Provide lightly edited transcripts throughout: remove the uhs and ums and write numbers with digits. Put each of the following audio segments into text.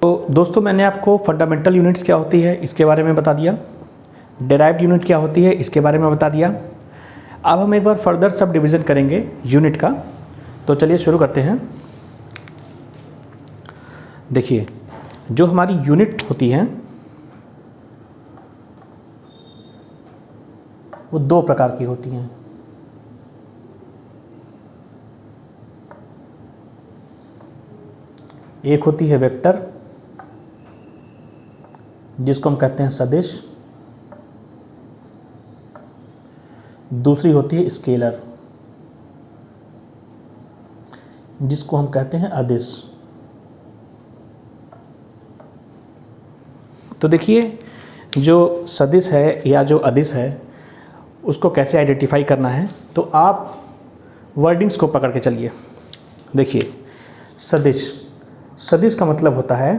तो दोस्तों मैंने आपको फंडामेंटल यूनिट्स क्या होती है इसके बारे में बता दिया, डेराइव्ड यूनिट क्या होती है इसके बारे में बता दिया। अब हम एक बार फर्दर सब डिवीज़न करेंगे यूनिट का। तो चलिए शुरू करते हैं। देखिए जो हमारी यूनिट होती हैं वो दो प्रकार की होती हैं। एक होती है वेक्टर जिसको हम कहते हैं सदिश, दूसरी होती है स्केलर जिसको हम कहते हैं अदिश। तो देखिए जो सदिश है या जो अदिश है उसको कैसे आइडेंटिफाई करना है, तो आप वर्डिंग्स को पकड़ के चलिए। देखिए सदिश, सदिश का मतलब होता है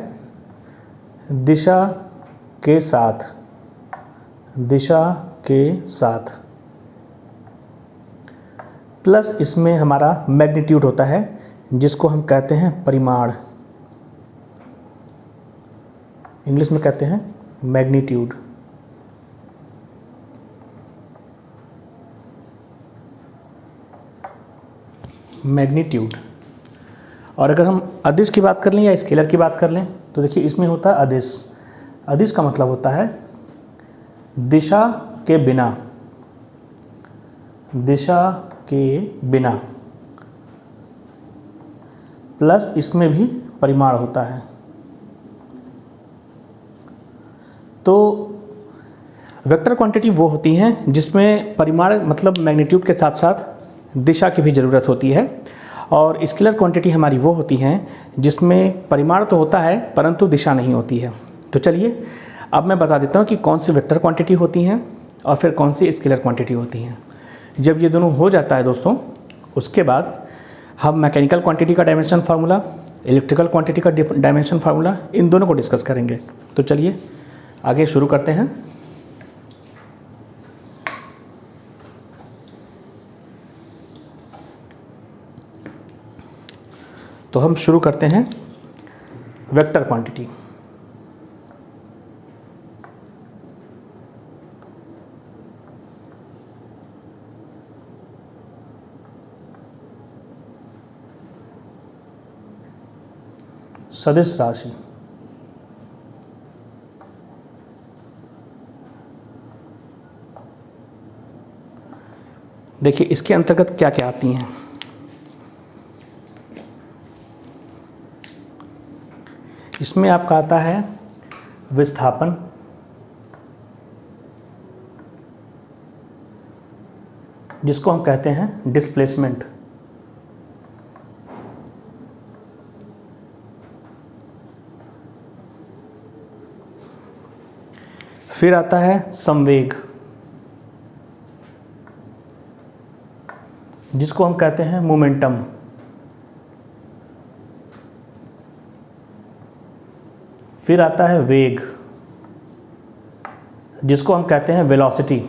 दिशा के साथ, दिशा के साथ, प्लस इसमें हमारा मैग्नीट्यूड होता है जिसको हम कहते हैं परिमाण, इंग्लिश में कहते हैं मैग्नीट्यूड। मैग्नीट्यूड। और अगर हम अदिश की बात कर लें या स्केलर की बात कर लें तो देखिए इसमें होता है अदिश। अदिश का मतलब होता है दिशा के बिना, दिशा के बिना, प्लस इसमें भी परिमाण होता है। तो वेक्टर क्वांटिटी वो होती हैं जिसमें परिमाण मतलब मैग्नीट्यूड के साथ साथ दिशा की भी ज़रूरत होती है, और स्केलर क्वांटिटी हमारी वो होती हैं जिसमें परिमाण तो होता है परंतु दिशा नहीं होती है। तो चलिए अब मैं बता देता हूँ कि कौन सी वेक्टर क्वांटिटी होती हैं और फिर कौन सी स्केलर क्वांटिटी होती हैं। जब ये दोनों हो जाता है दोस्तों, उसके बाद हम मैकेनिकल क्वांटिटी का डायमेंशन फार्मूला, इलेक्ट्रिकल क्वांटिटी का डायमेंशन फार्मूला, इन दोनों को डिस्कस करेंगे। तो चलिए आगे शुरू करते हैं। तो हम शुरू करते हैं वेक्टर क्वांटिटी। सदिश राशि। देखिए इसके अंतर्गत क्या क्या आती हैं। इसमें आपका आता है विस्थापन, जिसको हम कहते हैं डिस्प्लेसमेंट, फिर आता है संवेग जिसको हम कहते हैं मोमेंटम, फिर आता है वेग जिसको हम कहते हैं वेलोसिटी,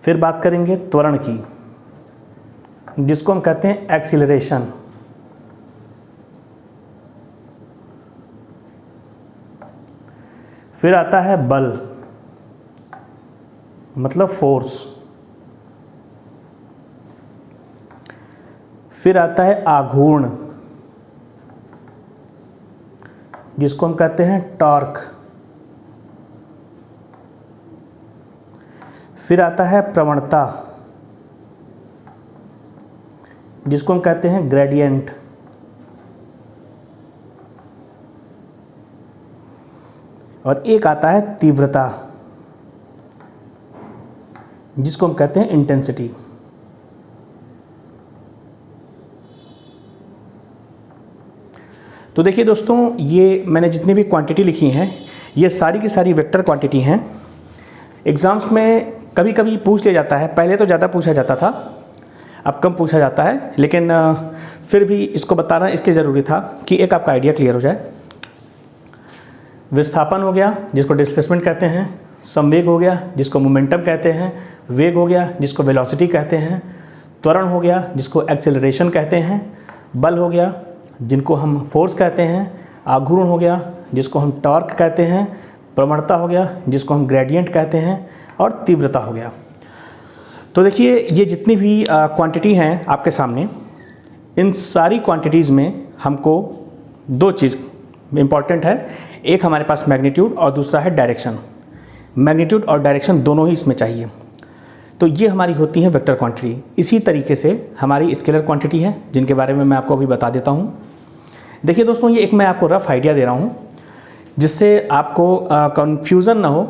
फिर बात करेंगे त्वरण की जिसको हम कहते हैं एक्सीलरेशन, फिर आता है बल मतलब फोर्स, फिर आता है आघूर्ण जिसको हम कहते हैं टॉर्क, फिर आता है प्रवणता जिसको हम कहते हैं ग्रेडियंट, और एक आता है तीव्रता जिसको हम कहते हैं इंटेंसिटी। तो देखिए दोस्तों, ये मैंने जितनी भी क्वांटिटी लिखी हैं ये सारी की सारी वेक्टर क्वांटिटी हैं। एग्ज़ाम्स में कभी कभी पूछ लिया जाता है, पहले तो ज़्यादा पूछा जाता था, अब कम पूछा जाता है, लेकिन फिर भी इसको बताना इसलिए ज़रूरी था कि एक आपका आइडिया क्लियर हो जाए। विस्थापन हो गया जिसको डिस्प्लेसमेंट कहते हैं, संवेग हो गया जिसको मोमेंटम कहते हैं, वेग हो गया जिसको वेलोसिटी कहते हैं, त्वरण हो गया जिसको एक्सेलरेशन कहते हैं, बल हो गया जिनको हम फोर्स कहते हैं, आघूर्ण हो गया जिसको हम टॉर्क कहते हैं, प्रवणता हो गया जिसको हम ग्रेडियंट कहते हैं, और तीव्रता हो गया। तो देखिए ये जितनी भी क्वांटिटी हैं आपके सामने, इन सारी क्वांटिटीज़ में हमको दो चीज़ इम्पॉर्टेंट है। एक हमारे पास मैग्नीट्यूड और दूसरा है डायरेक्शन। मैग्नीट्यूड और डायरेक्शन दोनों ही इसमें चाहिए। तो ये हमारी होती है वेक्टर क्वांटिटी। इसी तरीके से हमारी स्केलर क्वांटिटी है जिनके बारे में मैं आपको अभी बता देता हूँ। देखिए दोस्तों, ये एक मैं आपको रफ आइडिया दे रहा हूँ जिससे आपको कन्फ्यूज़न ना हो।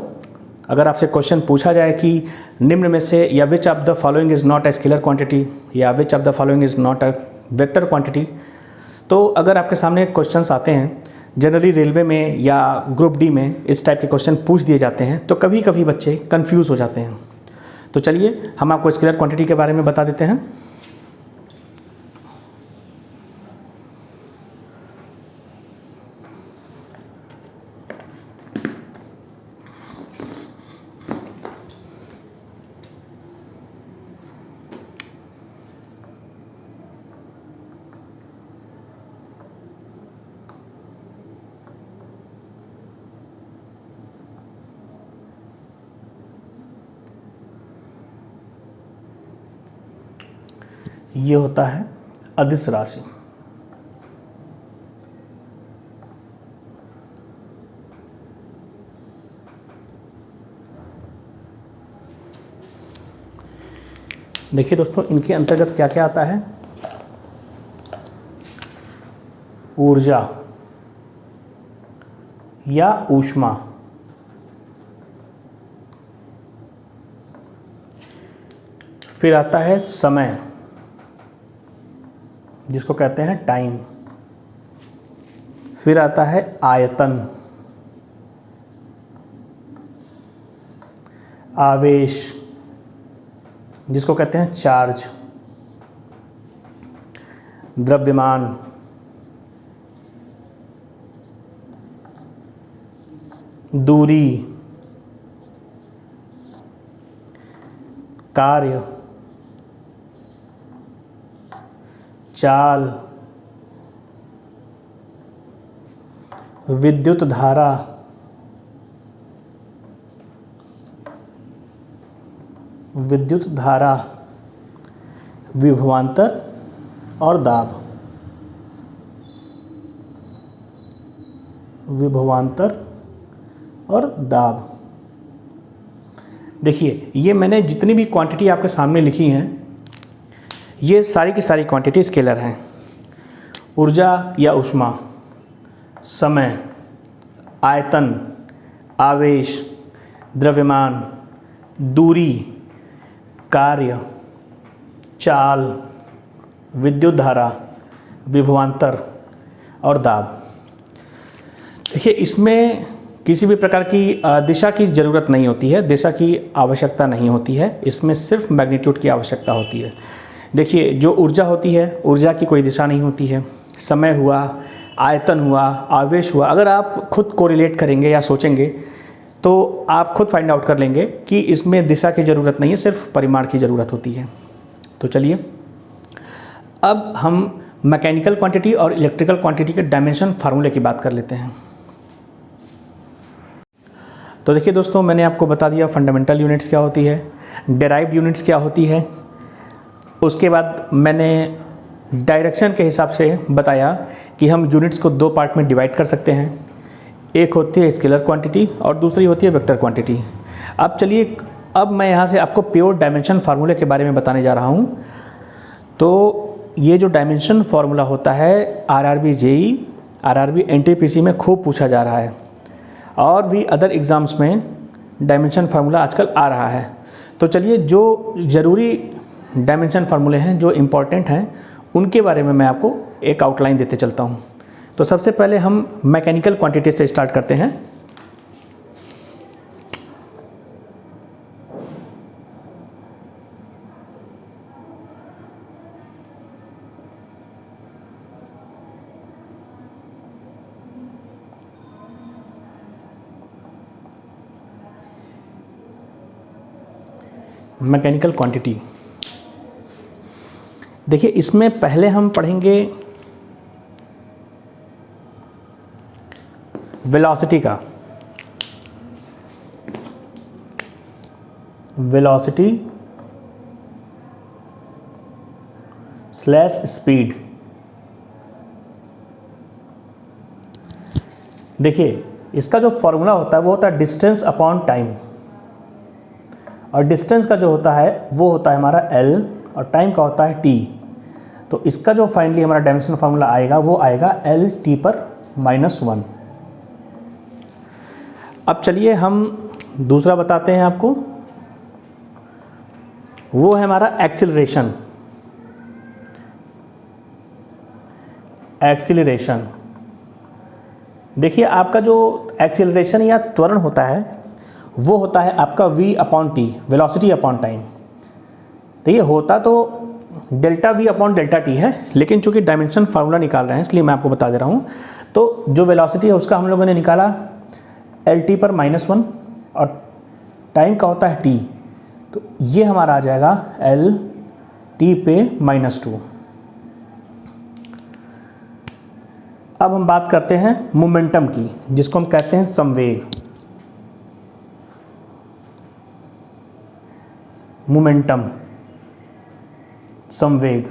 अगर आपसे क्वेश्चन पूछा जाए कि निम्न में से या which of the following is not a scalar quantity या which of the following is not a vector quantity, तो अगर आपके सामने क्वेश्चंस आते हैं जनरली रेलवे में या ग्रुप डी में इस टाइप के क्वेश्चन पूछ दिए जाते हैं तो कभी कभी बच्चे कंफ्यूज हो जाते हैं। तो चलिए हम आपको स्केलर क्वांटिटी के बारे में बता देते हैं। ये होता है अदिश राशि। देखिए दोस्तों, इनके अंतर्गत क्या क्या आता है। ऊर्जा या ऊष्मा, फिर आता है समय जिसको कहते हैं टाइम, फिर आता है आयतन, आवेश जिसको कहते हैं चार्ज, द्रव्यमान, दूरी, कार्य, चाल, विद्युत धारा, विभवांतर और दाब, विभवांतर और दाब। देखिए ये मैंने जितनी भी क्वांटिटी आपके सामने लिखी हैं ये सारी की सारी क्वांटिटी स्केलर हैं। ऊर्जा या ऊष्मा, समय, आयतन, आवेश, द्रव्यमान, दूरी, कार्य, चाल, विद्युत धारा, विभवांतर और दाब। देखिए इसमें किसी भी प्रकार की दिशा की ज़रूरत नहीं होती है, दिशा की आवश्यकता नहीं होती है, इसमें सिर्फ मैग्नीट्यूड की आवश्यकता होती है। देखिए जो ऊर्जा होती है, ऊर्जा की कोई दिशा नहीं होती है। समय हुआ, आयतन हुआ, आवेश हुआ, अगर आप खुद कोरिलेट करेंगे या सोचेंगे तो आप खुद फाइंड आउट कर लेंगे कि इसमें दिशा की ज़रूरत नहीं है, सिर्फ परिमाण की ज़रूरत होती है। तो चलिए अब हम मैकेनिकल क्वांटिटी और इलेक्ट्रिकल क्वांटिटी के डायमेंशन फार्मूले की बात कर लेते हैं। तो देखिए दोस्तों, मैंने आपको बता दिया फंडामेंटल यूनिट्स क्या होती है, डेराइव्ड यूनिट्स क्या होती है। उसके बाद मैंने डायरेक्शन के हिसाब से बताया कि हम यूनिट्स को दो पार्ट में डिवाइड कर सकते हैं, एक होती है स्केलर क्वांटिटी और दूसरी होती है वेक्टर क्वांटिटी। अब चलिए, अब मैं यहाँ से आपको प्योर डायमेंशन फार्मूले के बारे में बताने जा रहा हूँ। तो ये जो डायमेंशन फार्मूला होता है आरआरबी जेई, आरआरबी एनटीपीसी में खूब पूछा जा रहा है और भी अदर एग्ज़ाम्स में डायमेंशन फार्मूला आजकल आ रहा है। तो चलिए जो ज़रूरी डायमेंशन फार्मूले हैं, जो इम्पॉर्टेंट हैं, उनके बारे में मैं आपको एक आउटलाइन देते चलता हूँ। तो सबसे पहले हम मैकेनिकल क्वांटिटी से स्टार्ट करते हैं। Mechanical quantity. देखिए इसमें पहले हम पढ़ेंगे वेलोसिटी का, वेलोसिटी स्लैश स्पीड। देखिए इसका जो फॉर्मूला होता है वो होता है डिस्टेंस अपॉन टाइम, और डिस्टेंस का जो होता है वो होता है हमारा l और टाइम का होता है t। तो इसका जो फाइनली हमारा डायमेंशन फार्मूला आएगा वो आएगा L(t)(-1). अब चलिए हम दूसरा बताते हैं आपको, वो है हमारा एक्सीलरेशन। एक्सीलरेशन देखिए आपका जो एक्सीलरेशन या त्वरण होता है वो होता है आपका v/t, वेलोसिटी अपॉन टाइम। तो ये होता तो delta v upon delta T है, लेकिन चूंकि डायमेंशन फार्मूला निकाल रहे हैं इसलिए मैं आपको बता दे रहा हूँ। तो जो वेलोसिटी है उसका हम लोगों ने निकाला L(t)(-1) और टाइम का होता है t, तो ये हमारा आ जाएगा L(t)(-2). अब हम बात करते हैं मोमेंटम की, जिसको हम कहते हैं संवेग। मोमेंटम, संवेग।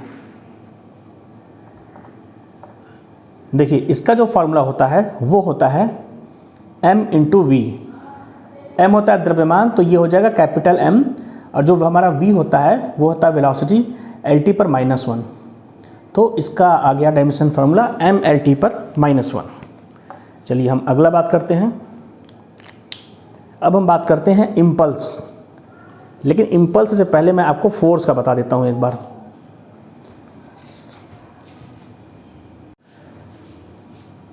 देखिए इसका जो फॉर्मूला होता है वो होता है m/v। m होता है द्रव्यमान, तो ये हो जाएगा कैपिटल M, और जो हमारा v होता है वो होता है वेलोसिटी L(t)(-1). तो इसका आ गया डायमेंशन फार्मूला m(L(t)(-1). चलिए हम अगला बात करते हैं। अब हम बात करते हैं इम्पल्स, लेकिन इम्पल्स से पहले मैं आपको फोर्स का बता देता हूं एक बार।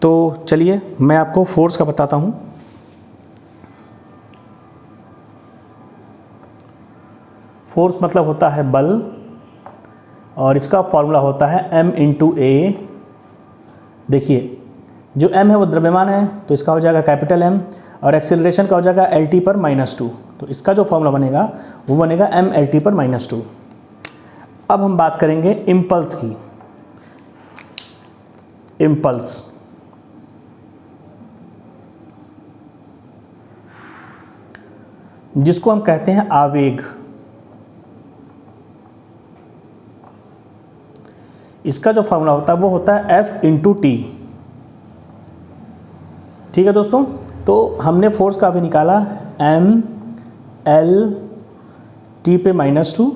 तो चलिए मैं आपको फोर्स का बताता हूं। फोर्स मतलब होता है बल, और इसका फॉर्मूला होता है m(a). देखिए जो m है वो द्रव्यमान है, तो इसका हो जाएगा कैपिटल M, और एक्सेलरेशन का हो जाएगा L(t)(-2). तो इसका जो फॉर्मूला बनेगा वो बनेगा m(L(t)(-2). अब हम बात करेंगे इम्पल्स की। इम्पल्स जिसको हम कहते हैं आवेग। इसका जो फॉर्मूला होता है वो होता है F(t). ठीक है दोस्तों, तो हमने फोर्स का भी निकाला m(L(t)(-2)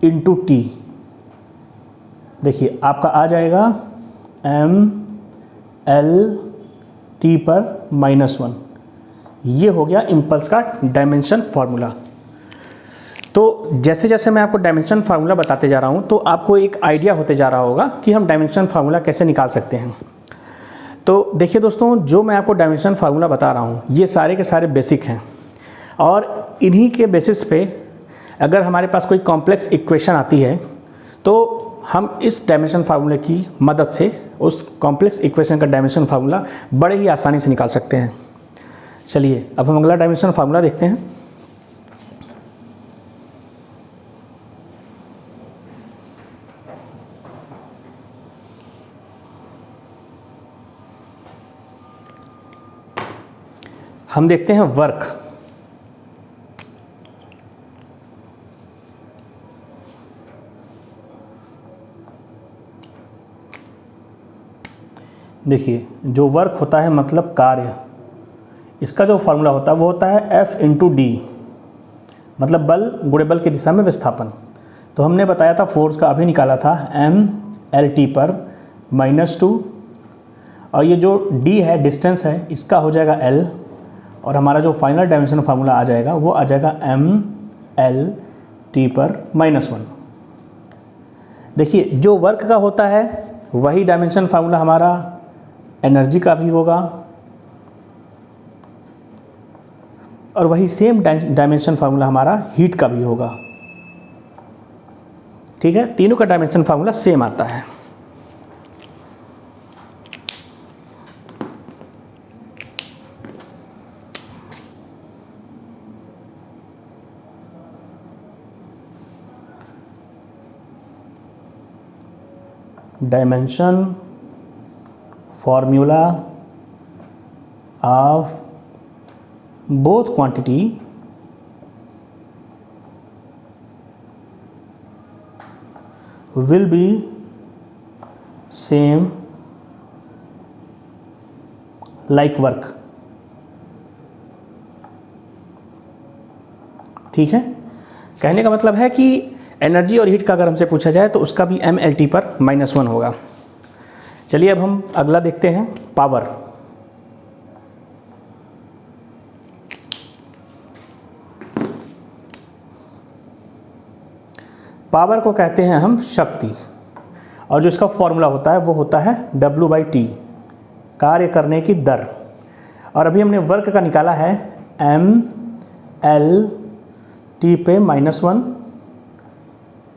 इंटू t। देखिए आपका आ जाएगा m(L(t)(-1). ये हो गया इम्पल्स का डायमेंशन फार्मूला। तो जैसे जैसे मैं आपको डायमेंशन फार्मूला बताते जा रहा हूँ तो आपको एक आइडिया होते जा रहा होगा कि हम डायमेंशन फार्मूला कैसे निकाल सकते हैं। तो देखिए दोस्तों, जो मैं आपको डायमेंशन फार्मूला बता रहा हूँ ये सारे के सारे बेसिक हैं, और इन्हीं के बेसिस पे अगर हमारे पास कोई कॉम्प्लेक्स इक्वेशन आती है तो हम इस डायमेंशन फार्मूले की मदद से उस कॉम्प्लेक्स इक्वेशन का डायमेंशन फार्मूला बड़े ही आसानी से निकाल सकते हैं। चलिए अब हम अगला डायमेंशन फार्मूला देखते हैं। हम देखते हैं वर्क। देखिए जो वर्क होता है मतलब कार्य, इसका जो फॉर्मूला होता है वो होता है F(d), मतलब बल गुणे बल की दिशा में विस्थापन। तो हमने बताया था फोर्स का अभी निकाला था m(L(t))(-2), और ये जो d है डिस्टेंस है इसका हो जाएगा L, और हमारा जो फाइनल डायमेंशन फार्मूला आ जाएगा वो आ जाएगा m(L(t))(-1). देखिए जो वर्क का होता है वही डायमेंशन फार्मूला हमारा एनर्जी का भी होगा, और वही सेम डायमेंशन फार्मूला हमारा हीट का भी होगा। ठीक है, तीनों का डायमेंशन फार्मूला सेम आता है। Dimension formula of both quantity will be same like work। ठीक है, कहने का मतलब है कि एनर्जी और हीट का अगर हमसे पूछा जाए तो उसका भी MLT पर -1 होगा। चलिए अब हम अगला देखते हैं, पावर। पावर को कहते हैं हम शक्ति, और जो इसका फॉर्मूला होता है वो होता है W/T, कार्य करने की दर। और अभी हमने वर्क का निकाला है MLT पे -1,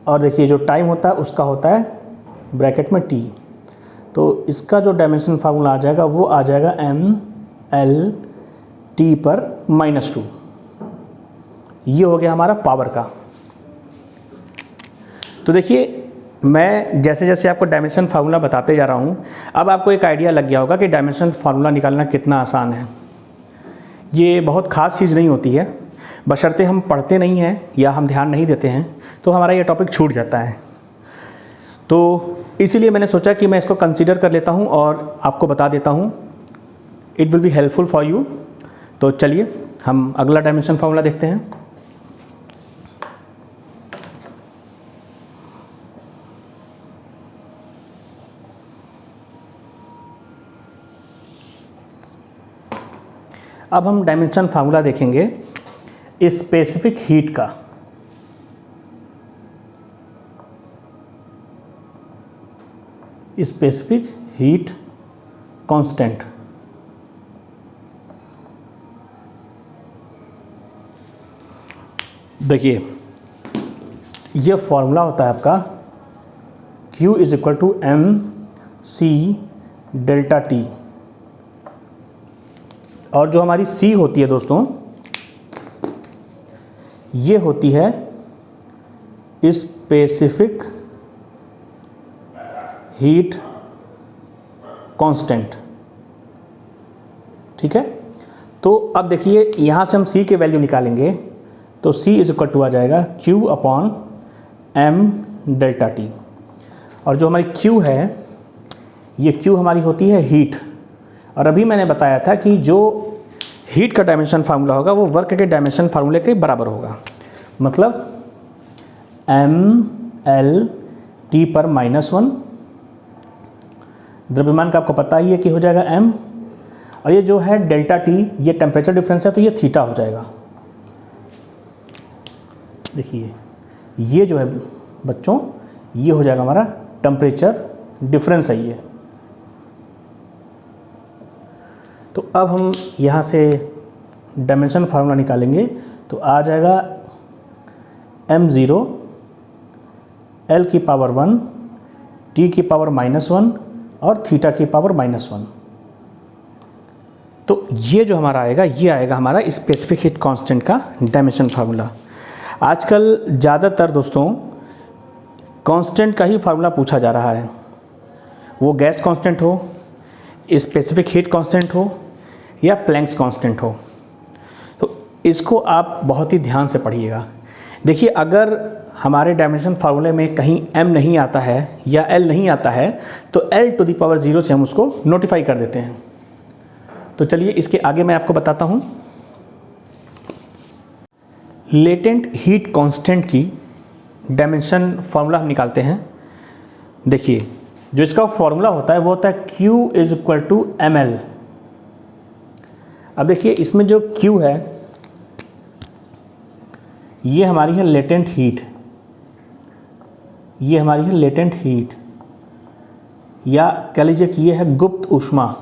और देखिए जो टाइम होता है उसका होता है ब्रैकेट में T। तो इसका जो डायमेंशन फार्मूला आ जाएगा वो आ जाएगा MLT पर -2। ये हो गया हमारा पावर का। तो देखिए मैं जैसे जैसे आपको डायमेंशन फार्मूला बताते जा रहा हूँ, अब आपको एक आइडिया लग गया होगा कि डायमेंशन फार्मूला निकालना कितना आसान है। ये बहुत ख़ास चीज़ नहीं होती है, बशर्ते हम पढ़ते नहीं हैं या हम ध्यान नहीं देते हैं तो हमारा ये टॉपिक छूट जाता है। तो इसीलिए मैंने सोचा कि मैं इसको कंसीडर कर लेता हूँ और आपको बता देता हूँ, it will be helpful for you. तो चलिए हम अगला डायमेंशन फार्मूला देखते हैं। अब हम डायमेंशन फार्मूला देखेंगे स्पेसिफिक हीट का। Specific heat constant. देखिए ये फॉर्मूला होता है आपका Q = mc∆T, और जो हमारी C होती है दोस्तों, ये होती है स्पेसिफिक हीट कांस्टेंट। ठीक है, तो अब देखिए यहाँ से हम C के वैल्यू निकालेंगे तो C = आ जाएगा Q/m∆T, और जो हमारी Q है, ये Q हमारी होती है हीट। और अभी मैंने बताया था कि जो हीट का डायमेंशन फार्मूला होगा वो वर्क के डायमेंशन फार्मूले के बराबर होगा, मतलब MLT पर -1। द्रव्यमान का आपको पता ही है कि हो जाएगा m, और ये जो है ∆T ये टेम्परेचर डिफरेंस है तो ये थीटा हो जाएगा। देखिए ये जो है बच्चों, ये हो जाएगा हमारा टेम्परेचर डिफरेंस है ये। तो अब हम यहाँ से डायमेंशन फार्मूला निकालेंगे तो आ जाएगा m0 L⁻⁻1 T⁻⁻1 और θ⁻⁻1। तो ये जो हमारा आएगा, ये आएगा हमारा स्पेसिफिक हीट कांस्टेंट का डायमेंशन फार्मूला। आजकल ज़्यादातर दोस्तों कांस्टेंट का ही फार्मूला पूछा जा रहा है, वो गैस कांस्टेंट हो, स्पेसिफिक हीट कांस्टेंट हो या प्लैंक्स कांस्टेंट हो। तो इसको आप बहुत ही ध्यान से पढ़िएगा। देखिए अगर हमारे डायमेंशन फार्मूले में कहीं m नहीं आता है या l नहीं आता है तो L⁻0 से हम उसको नोटिफाई कर देते हैं। तो चलिए इसके आगे मैं आपको बताता हूँ। लेटेंट हीट कांस्टेंट की डायमेंशन फार्मूला हम निकालते हैं। देखिए जो इसका फॉर्मूला होता है वो होता है Q = ml। अब देखिए इसमें जो Q है ये हमारी है लेटेंट हीट, ये हमारी है लेटेंट हीट, या कह लीजिए कि ये है गुप्त ऊष्मा।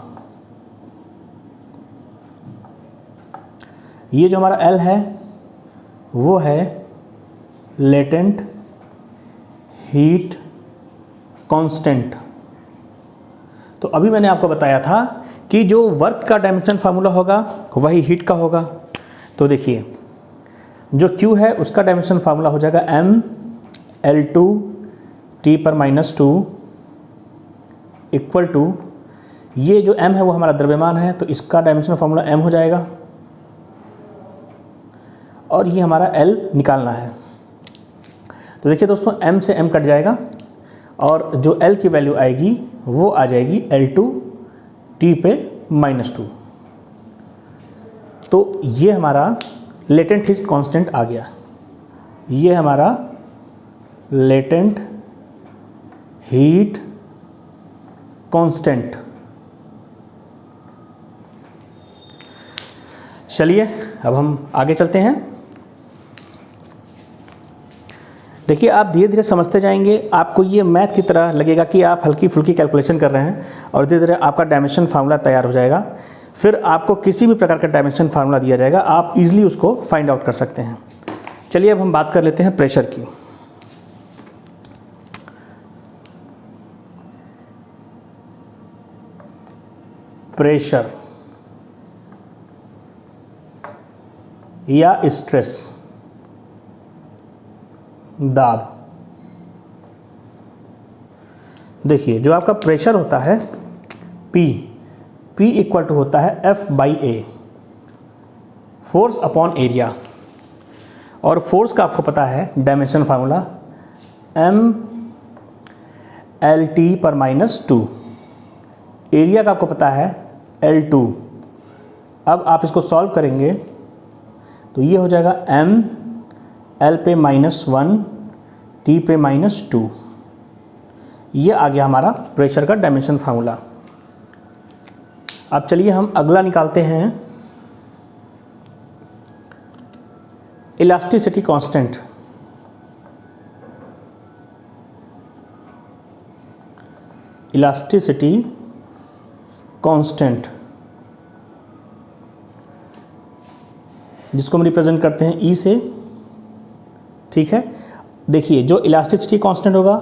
ये जो हमारा L है वो है लेटेंट हीट कांस्टेंट। तो अभी मैंने आपको बताया था कि जो वर्क का डायमेंशन फार्मूला होगा वही हीट का होगा। तो देखिए जो Q है उसका डायमेंशन फार्मूला हो जाएगा ML2 T पर -2 इक्वल टू, ये जो m है वो हमारा द्रव्यमान है, तो इसका डायमेंशन फार्मूला m हो जाएगा, और ये हमारा L निकालना है। तो देखिए दोस्तों, m से m कट जाएगा और जो L की वैल्यू आएगी वो आ जाएगी L2 T पे -2। तो ये हमारा लेटेंट हीट कांस्टेंट आ गया, ये हमारा लेटेंट हीट कांस्टेंट। चलिए अब हम आगे चलते हैं। देखिए, आप धीरे धीरे समझते जाएंगे, आपको ये मैथ की तरह लगेगा कि आप हल्की फुल्की कैलकुलेशन कर रहे हैं, और धीरे धीरे आपका डायमेंशन फार्मूला तैयार हो जाएगा। फिर आपको किसी भी प्रकार का डायमेंशन फार्मूला दिया जाएगा, आप इजीली उसको फाइंड आउट कर सकते हैं। चलिए अब हम बात कर लेते हैं प्रेशर की। प्रेशर या स्ट्रेस, दाब। देखिए, जो आपका प्रेशर होता है P इक्वल टू होता है F/A, फोर्स अपॉन एरिया। और फोर्स का आपको पता है डायमेंशन फार्मूला mLT/-2। एरिया का आपको पता है L2। अब आप इसको सॉल्व करेंगे तो ये हो जाएगा mL पे -1 T पे -2। ये आ गया हमारा प्रेशर का डायमेंशन फार्मूला। अब चलिए हम अगला निकालते हैं, इलास्टिसिटी कांस्टेंट। इलास्टिसिटी कांस्टेंट जिसको हम रिप्रेजेंट करते हैं E से, ठीक है। देखिए, जो इलास्टिसिटी कांस्टेंट होगा,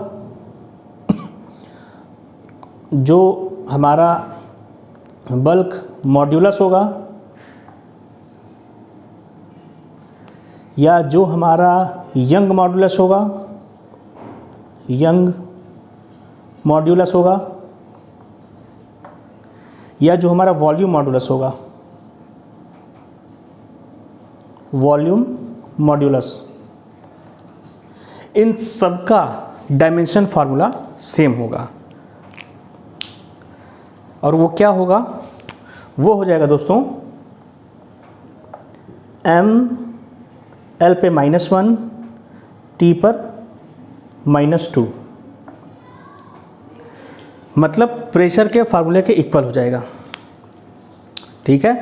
जो हमारा बल्क मॉड्यूलस होगा, या जो हमारा यंग मॉड्यूलस होगा, यंग मॉड्यूलस होगा, या जो हमारा वॉल्यूम मॉड्यूलस होगा, वॉल्यूम मॉड्यूलस, इन सब का डायमेंशन फार्मूला सेम होगा। और वो क्या होगा? वो हो जाएगा दोस्तों mL पे -1 T पर -2, मतलब प्रेशर के फार्मूले के इक्वल हो जाएगा, ठीक है।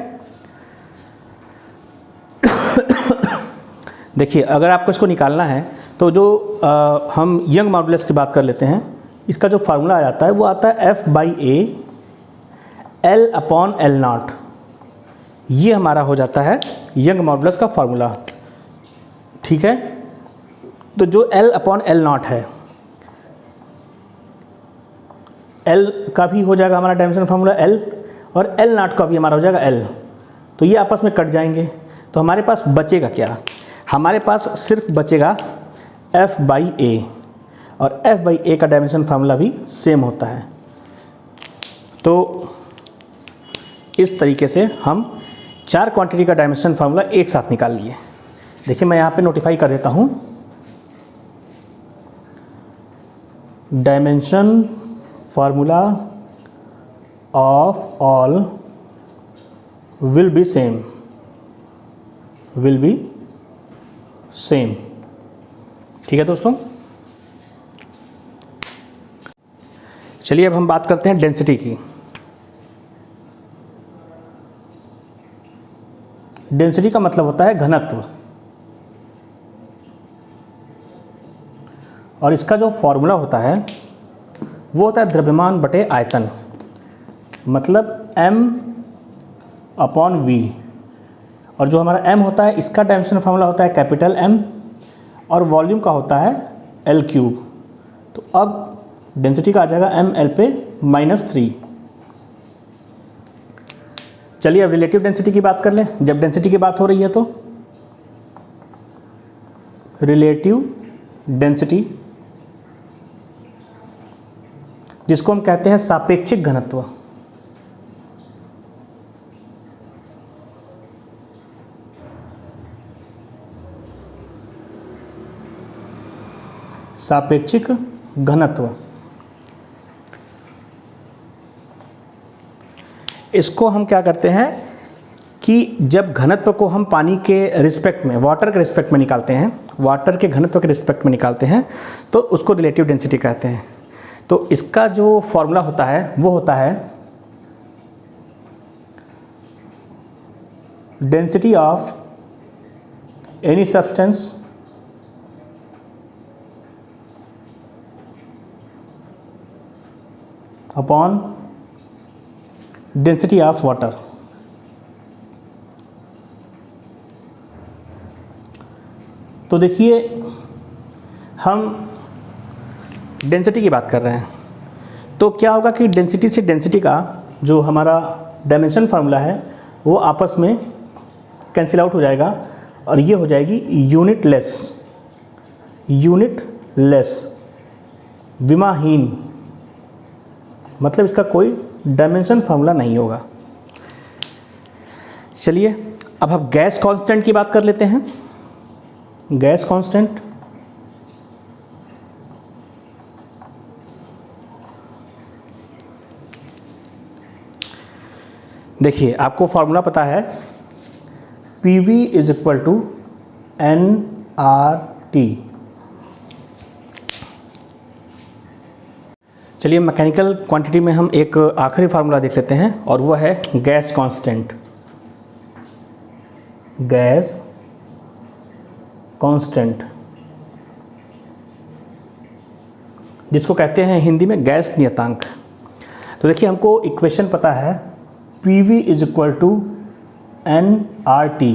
देखिए, अगर आपको इसको निकालना है तो जो हम यंग मॉडुलस की बात कर लेते हैं, इसका जो फार्मूला आ जाता है वो आता है F/A L/L0। ये हमारा हो जाता है यंग मॉडुलस का फार्मूला, ठीक है। तो जो L/L0 है, L का भी हो जाएगा हमारा डायमेंशन फार्मूला L, और L0 का भी हमारा हो जाएगा L। तो ये आपस में कट जाएंगे, तो हमारे पास बचेगा क्या? हमारे पास सिर्फ बचेगा F/A, और F/A का डायमेंशन फार्मूला भी सेम होता है। तो इस तरीके से हम 4 क्वांटिटी का डायमेंशन फार्मूला एक साथ निकाल लिए। देखिए, मैं यहाँ पे नोटिफाई कर देता हूँ, dimension formula of all will be same, will be same, ठीक है दोस्तों। चलिए अब हम बात करते हैं डेंसिटी की। डेंसिटी का मतलब होता है घनत्व, और इसका जो फॉर्मूला होता है वो होता है द्रव्यमान बटे आयतन, मतलब m/v। और जो हमारा m होता है, इसका डायमेंशन फार्मूला होता है कैपिटल M, और वॉल्यूम का होता है L3। तो अब डेंसिटी का आ जाएगा mL पे -3। चलिए अब रिलेटिव डेंसिटी की बात कर लें। जब डेंसिटी की बात हो रही है तो रिलेटिव डेंसिटी जिसको हम कहते हैं सापेक्षिक घनत्व। सापेक्षिक घनत्व, इसको हम क्या करते हैं कि जब घनत्व को हम पानी के रिस्पेक्ट में, वाटर के रिस्पेक्ट में निकालते हैं, वाटर के घनत्व के रिस्पेक्ट में निकालते हैं, तो उसको रिलेटिव डेंसिटी कहते हैं। तो इसका जो फॉर्मूला होता है वो होता है density of any substance upon density of water. तो देखिए हम डेंसिटी की बात कर रहे हैं, तो क्या होगा कि डेंसिटी से डेंसिटी का जो हमारा डायमेंशन फार्मूला है वो आपस में कैंसिल आउट हो जाएगा और ये हो जाएगी यूनिट लेस, विमाहीन, मतलब इसका कोई डायमेंशन फार्मूला नहीं होगा। चलिए अब हम गैस कांस्टेंट की बात कर लेते हैं। गैस कांस्टेंट, देखिए आपको फॉर्मूला पता है PV is equal to nRT। चलिए मैकेनिकल क्वांटिटी में हम एक आखिरी फार्मूला देख लेते हैं और वो है गैस कांस्टेंट। गैस कांस्टेंट जिसको कहते हैं हिंदी में गैस नियतांक। तो देखिए हमको इक्वेशन पता है PV is equal to nRT,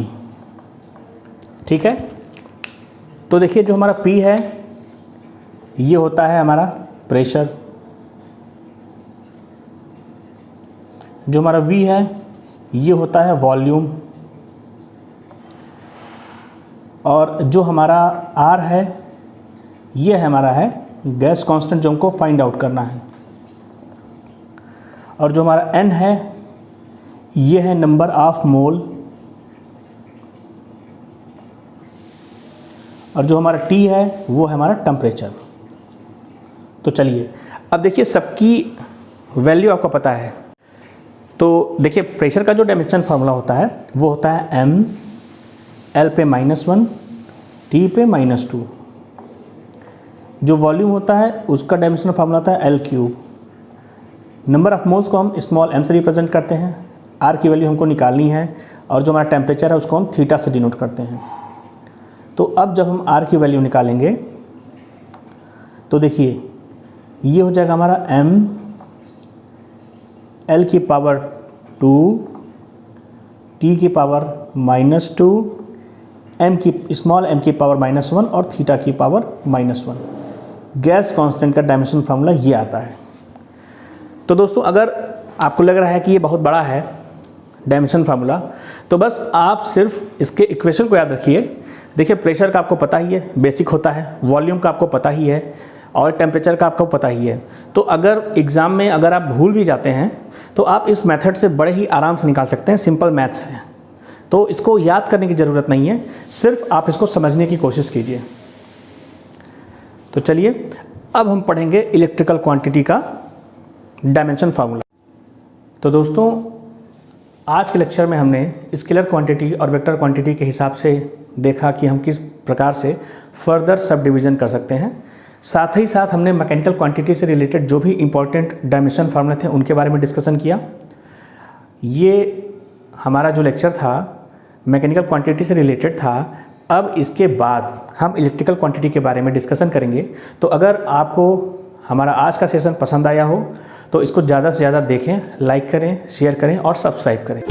ठीक है। तो देखिए जो हमारा P है ये होता है हमारा प्रेशर, जो हमारा V है ये होता है वॉल्यूम, और जो हमारा R है ये हमारा है गैस कांस्टेंट जो हमको फाइंड आउट करना है, और जो हमारा N है ये है नंबर ऑफ मोल, और जो हमारा T है वो है हमारा टेम्परेचर। तो चलिए अब देखिए सबकी वैल्यू आपको पता है। तो देखिए प्रेशर का जो डायमेंशन फार्मूला होता है वो होता है m L पे -1 T पे -2। जो वॉल्यूम होता है उसका डायमेंशन फार्मूला होता है L3। नंबर ऑफ मोल्स को हम स्मॉल m से रिप्रेजेंट करते हैं, R की वैल्यू हमको निकालनी है, और जो हमारा टेम्परेचर है उसको हम थीटा से डिनोट करते हैं। तो अब जब हम R की वैल्यू निकालेंगे तो देखिए ये हो जाएगा हमारा m L की पावर 2 T की पावर -2 m की स्मॉल m की पावर -1 और थीटा की पावर -1। गैस कांस्टेंट का डायमेंशन फार्मूला ये आता है। तो दोस्तों अगर आपको लग रहा है कि ये बहुत बड़ा है डायमेंशन फार्मूला, तो बस आप सिर्फ इसके इक्वेशन को याद रखिए। देखिए प्रेशर का आपको पता ही है, बेसिक होता है, वॉल्यूम का आपको पता ही है, और टेम्परेचर का आपको पता ही है। तो अगर एग्ज़ाम में अगर आप भूल भी जाते हैं तो आप इस मेथड से बड़े ही आराम से निकाल सकते हैं, सिंपल मैथ्स है। तो इसको याद करने की ज़रूरत नहीं है, सिर्फ आप इसको समझने की कोशिश कीजिए। तो चलिए अब हम पढ़ेंगे इलेक्ट्रिकल क्वांटिटी का डायमेंशन फार्मूला। तो दोस्तों आज के लेक्चर में हमने स्केलर क्वांटिटी और वेक्टर क्वांटिटी के हिसाब से देखा कि हम किस प्रकार से फर्दर सब डिवीज़न कर सकते हैं। साथ ही साथ हमने मैकेनिकल क्वांटिटी से रिलेटेड जो भी इम्पोर्टेंट डायमेंशन फार्मूले थे उनके बारे में डिस्कशन किया। ये हमारा जो लेक्चर था मैकेनिकल क्वांटिटी से रिलेटेड था। अब इसके बाद हम इलेक्ट्रिकल क्वांटिटी के बारे में डिस्कशन करेंगे। तो अगर आपको हमारा आज का सेशन पसंद आया हो तो इसको ज़्यादा से ज़्यादा देखें, लाइक करें, शेयर करें और सब्सक्राइब करें।